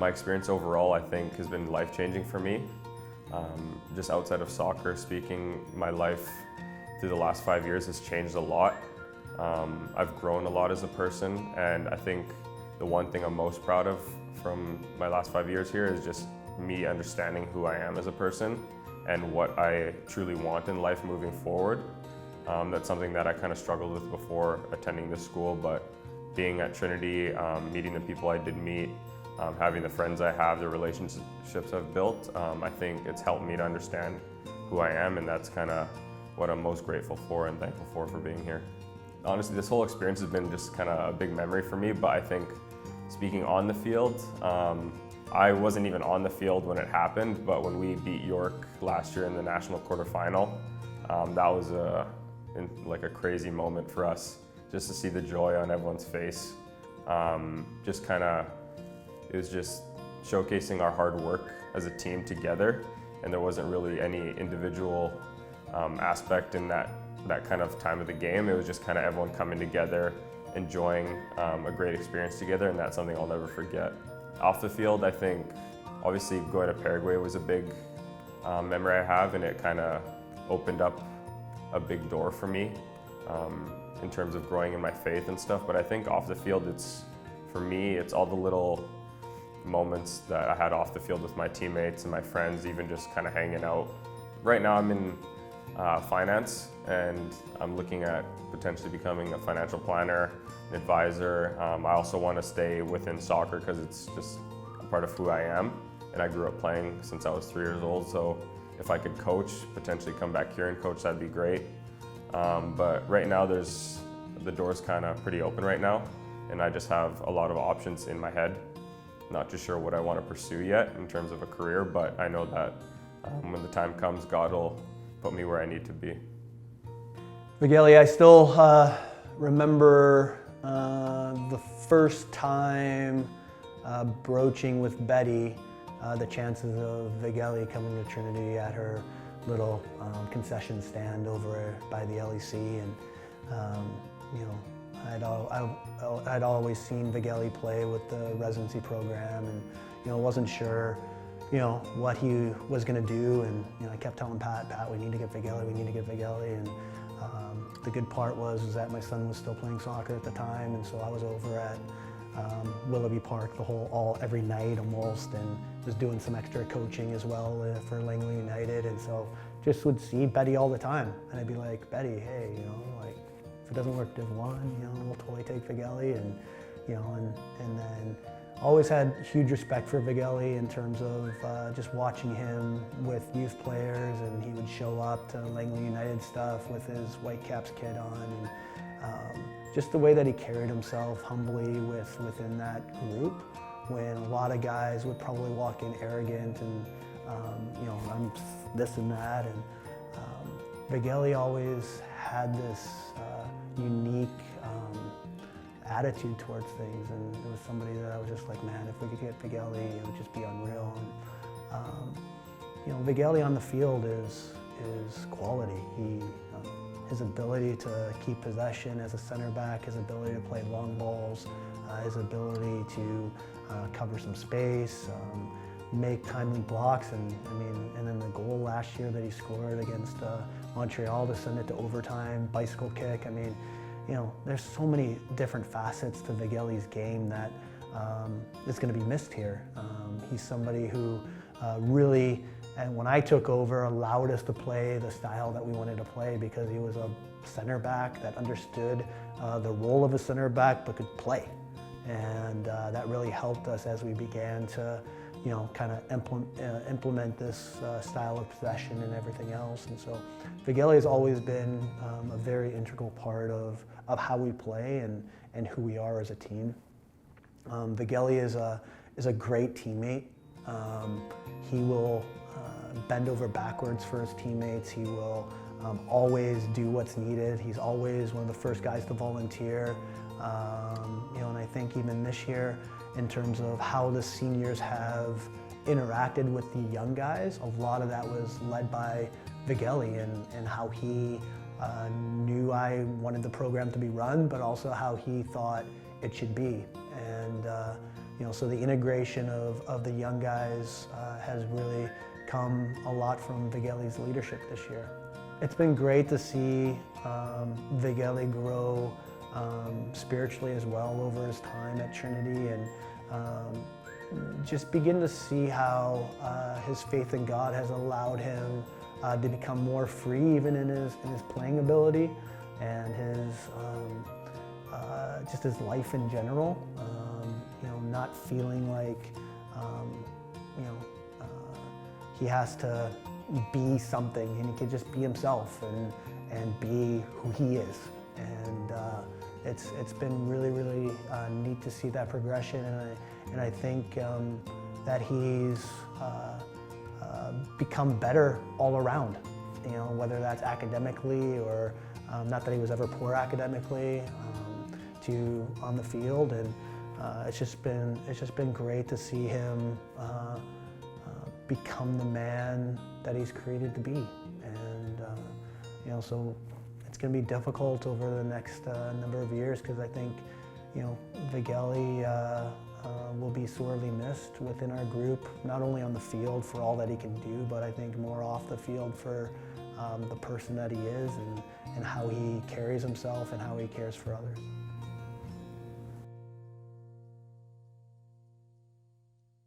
My experience overall, I think, has been life-changing for me. Just outside of soccer speaking, my life through the last 5 years has changed a lot. I've grown a lot as a person, and I think the one thing I'm most proud of from my last 5 years here is just me understanding who I am as a person and what I truly want in life moving forward. That's something that I kind of struggled with before attending this school, but being at Trinity, meeting the people I did meet, having the friends I have, the relationships I've built, I think it's helped me to understand who I am, and that's kind of what I'm most grateful for and thankful for being here. Honestly, this whole experience has been just kind of a big memory for me, but I think speaking on the field, I wasn't even on the field when it happened, but when we beat York last year in the national quarterfinal, that was like a crazy moment for us, just to see the joy on everyone's face. It was just showcasing our hard work as a team together, and there wasn't really any individual aspect in that kind of time of the game. It was just kind of everyone coming together, enjoying a great experience together, and that's something I'll never forget. Off the field, I think obviously going to Paraguay was a big memory I have, and it kind of opened up a big door for me in terms of growing in my faith and stuff. But I think off the field, for me, it's all the little moments that I had off the field with my teammates and my friends, even just kind of hanging out. Right now I'm in finance, and I'm looking at potentially becoming a financial planner, an advisor. I also want to stay within soccer because it's just a part of who I am, and I grew up playing since I was 3 years old, so if I could coach, potentially come back here and coach, that'd be great. But right now the door's kind of pretty open right now, and I just have a lot of options in my head. Not too sure what I want to pursue yet in terms of a career, but I know that when the time comes, God will put me where I need to be. Vaggeli, I still remember the first time broaching with Betty the chances of Vaggeli coming to Trinity at her little concession stand over by the LEC, and you know, I'd always seen Vaggeli play with the residency program, and you know, wasn't sure, you know, what he was going to do, and you know, I kept telling Pat, we need to get Vaggeli, and the good part was that my son was still playing soccer at the time, and so I was over at Willoughby Park every night almost, and was doing some extra coaching as well for Langley United, and so just would see Betty all the time, and I'd be like, Betty, hey, you know, like, if it doesn't work Div 1, you know, we'll totally take Vaggeli, and you know, and then always had huge respect for Vaggeli in terms of just watching him with youth players, and he would show up to Langley United stuff with his Whitecaps kit on, and just the way that he carried himself humbly within that group, when a lot of guys would probably walk in arrogant and you know, I'm this and that, and Vaggeli always had this unique attitude towards things, and it was somebody that I was just like, man, if we could get Vaggeli, it would just be unreal. And you know, Vaggeli on the field is quality. His ability to keep possession as a center back, his ability to play long balls, his ability to cover some space, make timely blocks, and I mean, and then the goal last year that he scored against Montreal to send it to overtime, bicycle kick. I mean, you know, there's so many different facets to Vaggeli's game that is going to be missed here. He's somebody who really, and when I took over, allowed us to play the style that we wanted to play, because he was a center back that understood the role of a center back but could play. And that really helped us as we began to, you know, kind of implement this style of possession and everything else. And so Vaggeli has always been a very integral part of how we play and who we are as a team. Vaggeli is a great teammate. He will bend over backwards for his teammates. He will always do what's needed. He's always one of the first guys to volunteer. You know, and I think even this year, in terms of how the seniors have interacted with the young guys, a lot of that was led by Vaggeli, and how he knew I wanted the program to be run, but also how he thought it should be. And So the integration of the young guys has really come a lot from Vaggeli's leadership this year. It's been great to see Vaggeli grow spiritually as well over his time at Trinity, and just begin to see how his faith in God has allowed him to become more free even in his playing ability and just his life in general. Not feeling like he has to be something, and he can just be himself and be who he is. And it's been really, really neat to see that progression, and I think that he's become better all around. Whether that's academically or not that he was ever poor academically, to on the field, and it's just been great to see him become the man that he's created to be. And so it's going to be difficult over the next number of years, because I think Vaggeli will be sorely missed within our group, not only on the field for all that he can do, but I think more off the field for the person that he is, and how he carries himself and how he cares for others.